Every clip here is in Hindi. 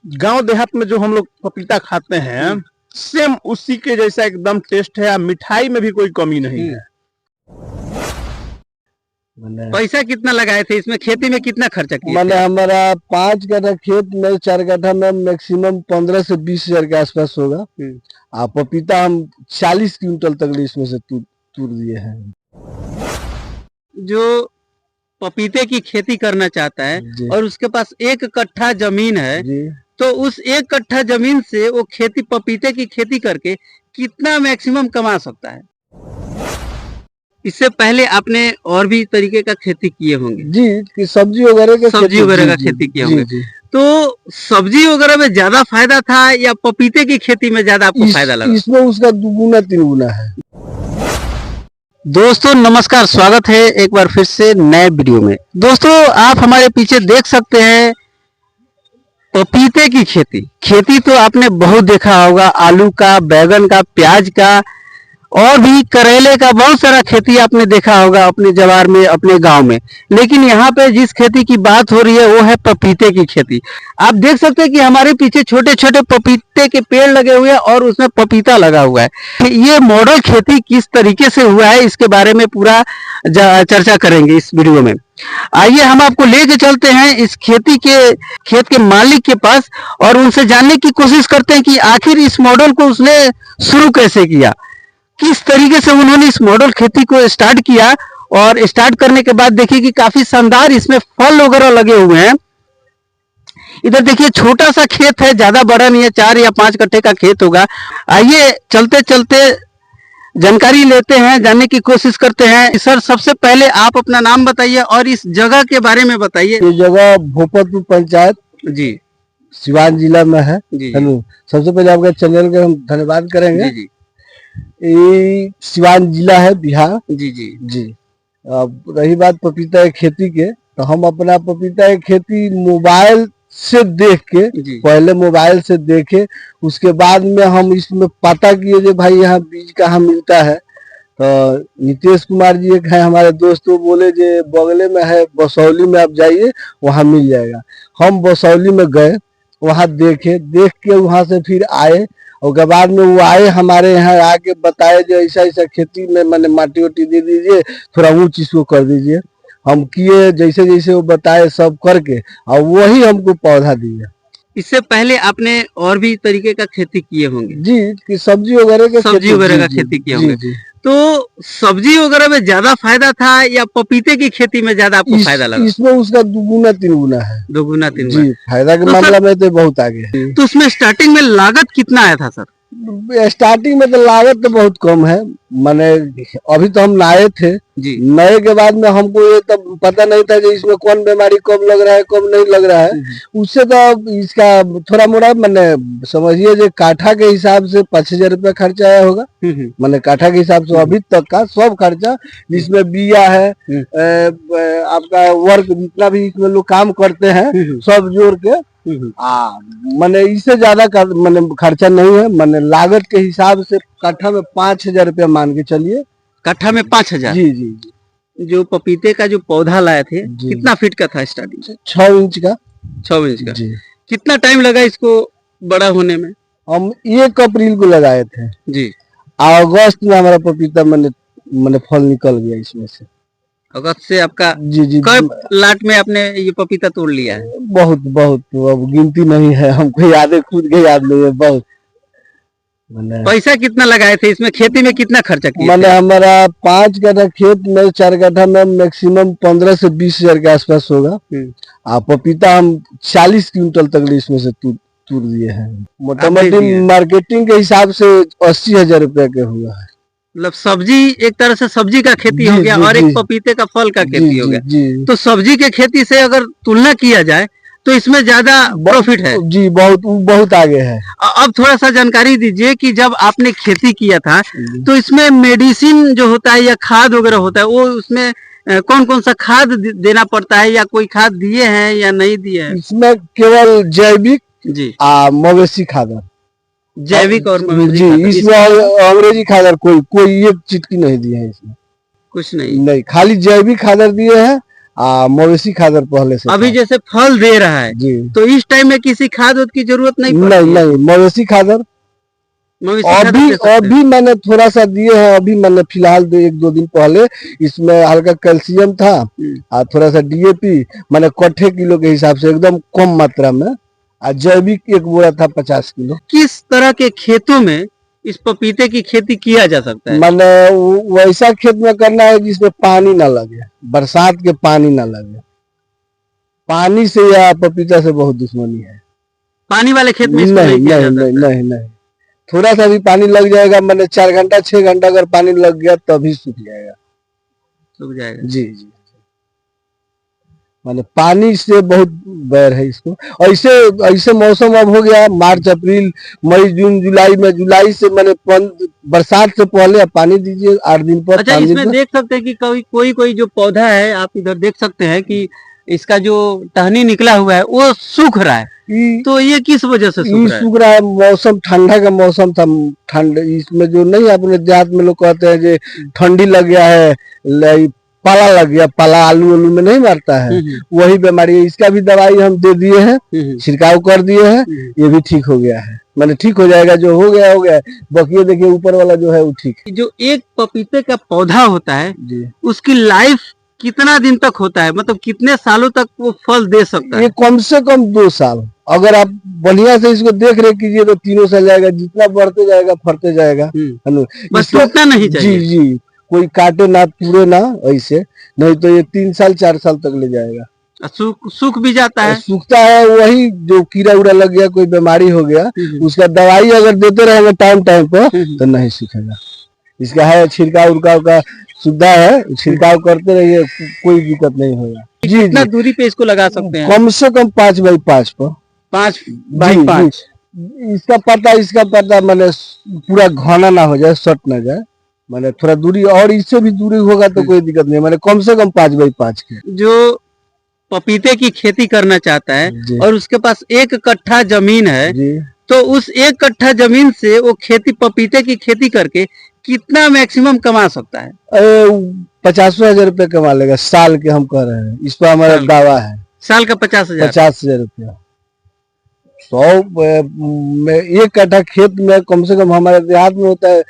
गांव देहात में जो हम लोग पपीता खाते हैं सेम उसी के जैसा एकदम टेस्ट है। मिठाई में भी कोई कमी नहीं है। पैसा कितना लगाए थे इसमें, खेती में कितना खर्चा किया? मैंने हमारा 5 कट्ठा खेत में 4 कट्ठा में मैक्सिमम 15 से 20 हजार के आसपास होगा। पपीता हम 40 क्विंटल तक इसमें से तूर दिए हैं। जो पपीते की खेती करना चाहता है और उसके पास 1 कट्ठा जमीन है, तो उस 1 कट्ठा जमीन से वो खेती पपीते की खेती करके कितना मैक्सिमम कमा सकता है? इससे पहले आपने और भी तरीके का खेती किए होंगे जी, कि सब्जी वगैरह का खेती किए होंगे। तो सब्जी वगैरह में ज्यादा फायदा था या पपीते की खेती में ज्यादा आपको फायदा लगा? इसमें उसका 2 गुना 3 गुना है। दोस्तों नमस्कार, स्वागत है एक बार फिर से नए वीडियो में। दोस्तों आप हमारे पीछे देख सकते हैं पपीते की खेती तो आपने बहुत देखा होगा, आलू का, बैगन का, प्याज का और भी करेले का, बहुत सारा खेती आपने देखा होगा अपने जवार में, अपने गांव में। लेकिन यहाँ पे जिस खेती की बात हो रही है वो है पपीते की खेती। आप देख सकते हैं कि हमारे पीछे छोटे छोटे पपीते के पेड़ लगे हुए हैं और उसमें पपीता लगा हुआ है। ये मॉडल खेती किस तरीके से हुआ है इसके बारे में पूरा चर्चा करेंगे इस वीडियो में। आइए हम आपको लेके चलते हैं इस खेत के मालिक के पास और उनसे जानने की कोशिश करते हैं कि आखिर इस मॉडल को उसने शुरू कैसे किया, किस तरीके से उन्होंने इस मॉडल खेती को स्टार्ट किया। और स्टार्ट करने के बाद देखिए कि काफी शानदार इसमें फल वगैरह लगे हुए हैं। इधर देखिए छोटा सा खेत है, ज्यादा बड़ा नहीं है, 4 या 5 कट्ठे का खेत होगा। आइए चलते चलते जानकारी लेते हैं, जानने की कोशिश करते हैं। सर सबसे पहले आप अपना नाम बताइए और इस जगह के बारे में बताइए। ये जगह भोपतपुर पंचायत जी सिवान जिला में है। सबसे पहले आपका चैनल का हम धन्यवाद करेंगे। जी ये सिवान जिला है, बिहार। जी। अब रही बात पपीता की खेती के, तो हम अपना पपीता की खेती मोबाइल से देख के, पहले मोबाइल से देखे, उसके बाद में हम इसमें पता किए जो भाई यहाँ बीज कहाँ मिलता है। तो नीतीश कुमार जी एक है हमारे दोस्त, वो बोले जो बगले में है बसौली में, आप जाइए वहाँ मिल जाएगा। हम बसौली में गए, वहाँ देख के वहाँ से फिर आए। उसके बाद में वो आए हमारे यहाँ आके बताए जो ऐसा ऐसा खेती में मैंने माटी वाटी दे दीजिए, थोड़ा ऊंच इसको कर दीजिए। हम किए जैसे जैसे वो बताए सब करके, और वही हमको पौधा दिया। इससे पहले आपने और भी तरीके का खेती किए होंगे जी, कि सब्जी वगैरह का खेती किए होंगे। तो सब्जी वगैरह में ज्यादा फायदा था या पपीते की खेती में ज्यादा आपको फायदा लगा? इसमें उसका 2 गुना 3 गुना है। 2 गुना 3 गुना। जी, फायदा के मामला में तो बहुत आगे है। तो उसमें स्टार्टिंग में लागत कितना आया था सर? स्टार्टिंग में तो लागत तो बहुत कम है। मैंने अभी तो हम नए थे, नए के बाद में हमको ये तब पता नहीं था कि इसमें कौन बीमारी कब लग रहा है कब नहीं लग रहा है। उससे तो इसका थोड़ा मोड़ा मैंने समझिए जो काठा के हिसाब से 5,000 रुपया खर्चा आया होगा। मैंने काठा के हिसाब से अभी तक का सब खर्चा, जिसमें बिया है, आपका वर्क जितना भी इसमें लोग काम करते हैं सब जोड़ के, मैंने इससे ज्यादा मैंने खर्चा नहीं है। मैंने लागत के हिसाब से कट्ठा में 5,000 रुपया मान के चलिए। कट्ठा में 5,000? जी। जो पपीते का जो पौधा लाए थे कितना फीट का था स्टार्टिंग से? 6 इंच का। 6 इंच का। कितना टाइम लगा इसको बड़ा होने में? हम 1 अप्रैल को लगाए थे जी। अगस्त में हमारा पपीता मैंने फल निकल गया इसमें से। अगस्त से आपका जी। कब लाट में आपने ये पपीता तोड़ लिया है? बहुत अब गिनती नहीं है, हमको याद है, खुद के याद नहीं है। बहुत पैसा कितना लगाए थे इसमें, खेती में कितना खर्चा किया? मैंने हमारा 5 कट्ठा खेत में 4 कट्ठा में मैक्सिमम 15 से 20 हजार के आसपास होगा। पपीता हम 40 क्विंटल तक इसमें से तूर दिए हैं। मोटामोटी मार्केटिंग के हिसाब से 80,000 रुपया के हुआ है। मतलब सब्जी, एक तरह से सब्जी का खेती हो गया और एक पपीते का फल का खेती हो गया। तो सब्जी के खेती से अगर तुलना किया जाए तो इसमें ज्यादा प्रॉफिट है। जी, बहुत आगे है। अब थोड़ा सा जानकारी दीजिए कि जब आपने खेती किया था तो इसमें मेडिसिन जो होता है या खाद वगैरह होता है, वो उसमें कौन कौन सा खाद देना पड़ता है या कोई खाद दिए हैं या नहीं दिए हैं? इसमें केवल जैविक मवेशी खाद, जैविक और जी। इसमें अंग्रेजी खादर कोई एक चीज की नहीं दी है, इसमें कुछ नहीं, खाली जैविक खादर दिए हैं। मवेशी खादर पहले से अभी था। जैसे फल दे रहा है जी तो इस टाइम में किसी खाद उद की जरूरत नहीं नहीं पड़ती है? नहीं, मवेशी खादर मवेशी खाद अभी दे सकते हैं। अभी मैंने थोड़ा सा दिए हैं, अभी मैंने फिलहाल 1-2 दिन पहले इसमें हल्का कैल्शियम था और थोड़ा सा डीएपी, मैंने कट्ठे किलो के हिसाब से एकदम कम मात्रा में, और जैविक एक बोरा था 50 किलो। किस तरह के खेतों में इस पपीते की खेती किया जा सकता है? मैंने वैसा खेत में करना है जिसमें पानी ना लगे, बरसात के पानी ना लगे। पानी से या पपीता से बहुत दुश्मनी है। पानी वाले खेत में इसको नहीं नहीं किया नहीं जा नहीं सकता है। नहीं नहीं, थोड़ा सा भी पानी लग जाएगा, मैंने 4 घंटा 6 घंटा अगर पानी लग गया तभी सूख जाएगा। सूख जाएगा। जी जी, माने पानी से बहुत बैर है इसको। ऐसे ऐसे मौसम अब हो गया, मार्च अप्रैल मई जून जुलाई में, जुलाई से मैंने बरसात से पहले आप पानी दीजिए 8 दिन पर। अच्छा, इसमें देख सकते हैं कि कोई कोई जो पौधा है, आप इधर देख सकते हैं कि इसका जो टहनी निकला हुआ है वो सूख रहा है, तो ये किस वजह से सूख रहा है? मौसम ठंडा का मौसम था, ठंड इसमें जो नहीं, अपने देहात में लोग कहते हैं कि ठंडी लग गया है, पाला लग गया, पाला आलू में नहीं मारता है, वही बीमारी है। इसका भी दवाई हम दे दिए हैं, छिड़काव कर दिए हैं, ये भी ठीक हो गया है। मैंने ठीक हो जाएगा, जो हो गया हो गया। बाकी देखिए ऊपर वाला जो है वो ठीक है। जो एक पपीते का पौधा होता है जी, उसकी लाइफ कितना दिन तक होता है, मतलब कितने सालों तक वो फल दे सकता है? ये कम से कम 2 साल, अगर आप बढ़िया से इसको देख रेख कीजिए तो 3 साल जाएगा। जितना बढ़ते जाएगा फरते जाएगा, बस टूटना नहीं चाहिए। जी जी, कोई काटे ना तोड़े ना, ऐसे नहीं तो ये 3 साल 4 साल तक ले जाएगा। सूख भी जाता है? सूखता है, वही जो कीड़ा उड़ा लग गया, कोई बीमारी हो गया, उसका दवाई अगर देते रहेंगे टाइम टाइम पर तो नहीं सूखेगा। इसका है छिड़काव उड़काव का सुविधा है, छिड़काव करते रहिए, कोई दिक्कत नहीं होगा। जी कितना दूरी पे इसको लगा सकते हैं? कम से कम 5x5 पर। 5x5। इसका पत्ता मैंने पूरा घना ना हो जाए, सट ना जाए, मैंने थोड़ा दूरी, और इससे भी दूरी होगा तो कोई दिक्कत नहीं। मैंने कम से कम 5x5 के। जो पपीते की खेती करना चाहता है और उसके पास 1 कट्ठा जमीन है, तो उस 1 कट्ठा जमीन से वो पपीते की खेती करके कितना मैक्सिमम कमा सकता है? 50,000 रुपये कमा लेगा साल के, हम कह रहे हैं। इस पर हमारा दावा है। साल का 50,000? 50,000 रुपया। 1 कट्ठा खेत में कम से कम हमारे देहात में होता है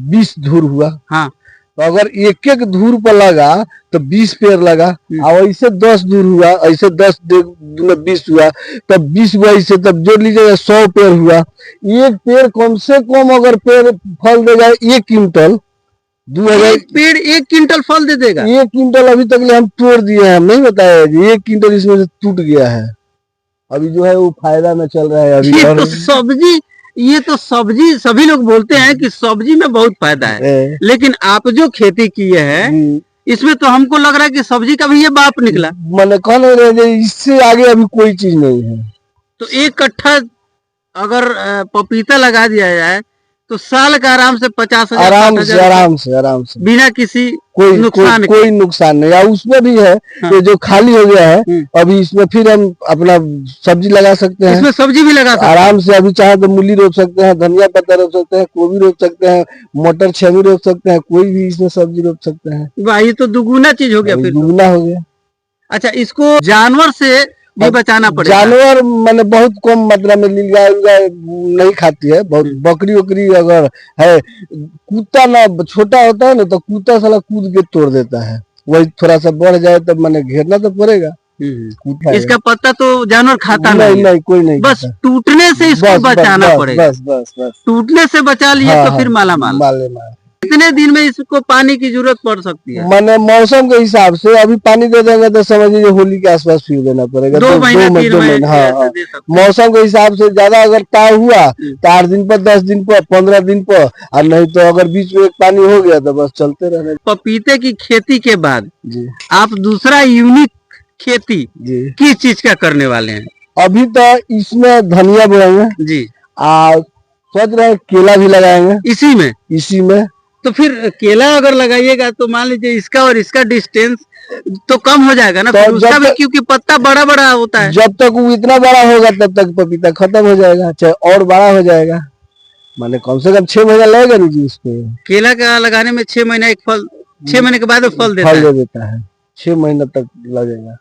20 धूर हुआ। हाँ, तो अगर 1-1 धूर पर लगा तो 20 पेड़ लगा, और ऐसे 10 धूर हुआ, ऐसे 10 दूना 20 हुआ, तब 20 हुआ, ऐसे तब जोड़ लीजिएगा 100 पेड़ हुआ। एक पेड़ कम से कम अगर पेड़ फल देगा 1 क्विंटल, 2000 पेड़ 1 क्विंटल फल दे देगा? 1 क्विंटल अभी तक हम तोड़ दिए हैं, हम नहीं बताया जी। 1 क्विंटल इसमें से टूट गया है, अभी जो है वो फायदा में चल रहा है अभी। ये तो सब्जी सभी लोग बोलते हैं कि सब्जी में बहुत फायदा है, लेकिन आप जो खेती किए हैं इसमें तो हमको लग रहा है कि सब्जी का भी ये बाप निकला। मैंने कहा इससे आगे अभी कोई चीज नहीं है। तो 1 कट्ठा अगर पपीता लगा दिया जाए तो साल का आराम से 50,000 आराम से बिना किसी कोई नुकसान नहीं। और उसमें भी है कि जो खाली हो गया है, अभी इसमें फिर हम अपना सब्जी लगा सकते हैं। इसमें सब्जी भी लगा सकते हैं आराम से। अभी चाहे तो मूली रोप सकते हैं, धनिया पत्ता रोप सकते हैं, गोभी रोप सकते हैं, मटर छेमी रोप सकते हैं, कोई भी इसमें सब्जी रोप सकते हैं। वाह, ये तो दुगुना चीज हो गया, फिर दुगुना हो गया। अच्छा, इसको जानवर से भी बचाना पड़ेगा? जानवर मैंने बहुत कम मात्रा में ली, गाय नहीं खाती है बहुत। बकरी वकरी अगर है, कुत्ता ना छोटा होता है ना, तो कुत्ता साला कूद के तोड़ देता है। वही थोड़ा सा बढ़ जाए तब मैंने घेरना तो पड़ेगा। इसका पत्ता तो जानवर खाता नहीं, कोई नहीं, बस टूटने से इसको बचाना पड़ेगा। बस टूटने से बचा लिए तो फिर माला माल। कितने दिन में इसको पानी की जरूरत पड़ सकती है? मैंने मौसम के हिसाब से अभी पानी दे देंगे तो समझ लीजिए होली के आसपास फिर देना पड़ेगा। 2 महीने 3 महीने। हाँ, मौसम के हिसाब से ज्यादा अगर ताव हुआ तो 8 दिन पर, 10 दिन पर, 15 दिन पर, और नहीं तो अगर बीच में पानी हो गया तो बस चलते रहने। पपीते की खेती के बाद आप दूसरा यूनिक खेती किस चीज का करने वाले हैं? अभी तो इसमें धनिया बोएंगे जी, और सोच रहे केला भी लगाएंगे इसी में। तो फिर केला अगर लगाइएगा तो मान लीजिए इसका और इसका डिस्टेंस तो कम हो जाएगा ना, तो उसका भी, क्योंकि पत्ता बड़ा बड़ा होता है। जब तक वो इतना बड़ा होगा तब तक पपीता खत्म हो जाएगा, चाहे और बड़ा हो जाएगा। माने कम से कम 6 महीना लगेगा नहीं जी उसको। केला का लगाने में 6 महीना एक फल, 6 महीने के बाद फल देता है। 6 महीना तक लगेगा।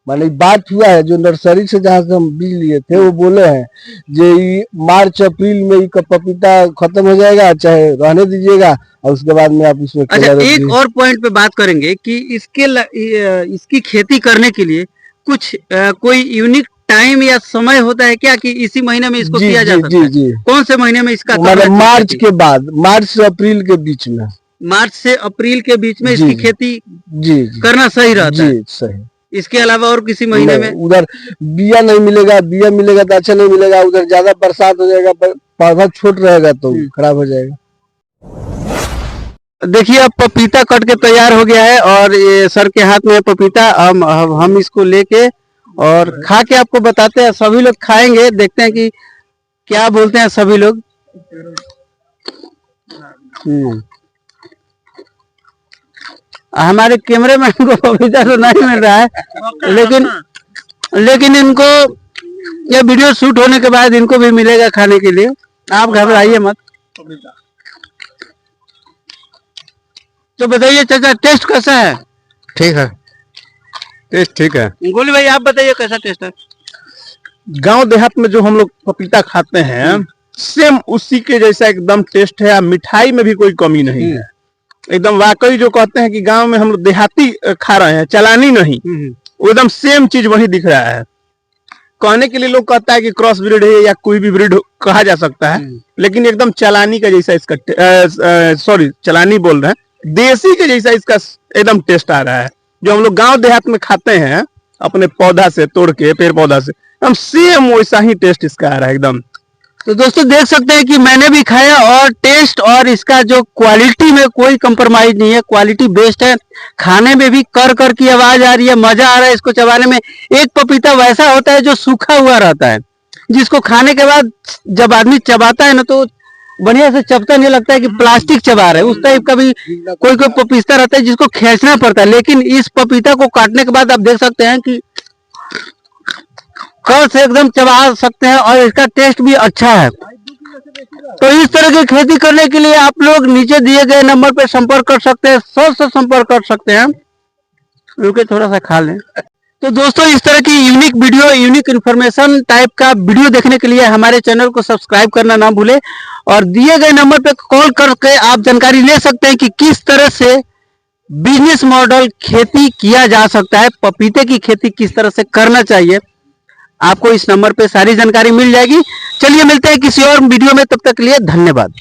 माने बात हुआ है, जो नर्सरी से जहाँ से हम बीज लिए थे वो बोले हैं जे मार्च अप्रैल में ये पपीता खत्म हो जाएगा, चाहे रहने दीजिएगा और उसके बाद में आप इसमें अच्छा, एक और पॉइंट पे बात करेंगे कि इसकी खेती करने के लिए कुछ कोई यूनिक टाइम या समय होता है क्या कि इसी महीने में इसको किया जा सकता है? जी। कौन से महीने में इसका मतलब मार्च के बाद, मार्च से अप्रैल के बीच में, मार्च से अप्रैल के बीच में इसकी खेती जी करना सही रहता है? सही। इसके अलावा और किसी महीने में? उधर बिया नहीं मिलेगा, बिया मिलेगा तो अच्छा नहीं मिलेगा, उधर ज्यादा बरसात हो जाएगा, पौधा छोट रहेगा तो खराब हो जाएगा। देखिए अब पपीता कट के तैयार हो गया है और ये सर के हाथ में है पपीता। हम इसको लेके और खा के आपको बताते हैं। सभी लोग खाएंगे, देखते हैं कि क्या बोलते हैं सभी लोग। हमारे कैमरे मैन को पपीता तो नहीं मिल रहा है, लेकिन इनको ये वीडियो शूट होने के बाद इनको भी मिलेगा खाने के लिए। आप घबराइए मत। तो बताइए चाचा, टेस्ट कैसा है? ठीक है, टेस्ट ठीक है। गोली भाई आप बताइए कैसा टेस्ट है? गांव देहात में जो हम लोग पपीता खाते हैं सेम उसी के जैसा एकदम टेस्ट है। मिठाई में भी कोई कमी नहीं है, एकदम वाकई जो कहते हैं कि गांव में हम लोग देहाती खा रहे हैं, चलानी नहीं, वो एकदम सेम चीज वही दिख रहा है। कहने के लिए लोग कहता है कि क्रॉस ब्रीड है या कोई भी ब्रीड कहा जा सकता है, लेकिन एकदम चलानी का जैसा इसका सॉरी चलानी बोल रहे हैं, देसी के जैसा इसका एकदम टेस्ट आ रहा है। जो हम लोग गांव देहात में खाते हैं अपने पौधा से तोड़ के, पेड़ पौधा से, हम सेम वैसा ही टेस्ट इसका आ रहा है एकदम। तो दोस्तों देख सकते हैं कि मैंने भी खाया और टेस्ट और इसका जो क्वालिटी में कोई कंप्रोमाइज नहीं है, क्वालिटी बेस्ट है। खाने में भी कर की आवाज आ रही है, मजा आ रहा है इसको चबाने में। एक पपीता वैसा होता है जो सूखा हुआ रहता है, जिसको खाने के बाद जब आदमी चबाता है ना तो बढ़िया से चबता नहीं, लगता है कि प्लास्टिक चबा रहे। उस टाइप का भी कोई पपीता रहता है जिसको खींचना पड़ता है, लेकिन इस पपीता को काटने के बाद आप देख सकते हैं कि कल से एकदम चबा सकते हैं और इसका टेस्ट भी अच्छा है। तो इस तरह की खेती करने के लिए आप लोग नीचे दिए गए नंबर पर संपर्क कर सकते हैं, सर से संपर्क कर सकते हैं। रुके थोड़ा सा खा लें। तो दोस्तों इस तरह की unique video, unique information type का वीडियो देखने के लिए हमारे चैनल को सब्सक्राइब करना ना भूलें और दिए गए नंबर पर कॉल करके आप जानकारी ले सकते हैं कि किस तरह से बिजनेस मॉडल खेती किया जा सकता है, पपीते की खेती किस तरह से करना चाहिए। आपको इस नंबर पे सारी जानकारी मिल जाएगी। चलिए मिलते हैं किसी और वीडियो में, तब तक के लिए धन्यवाद।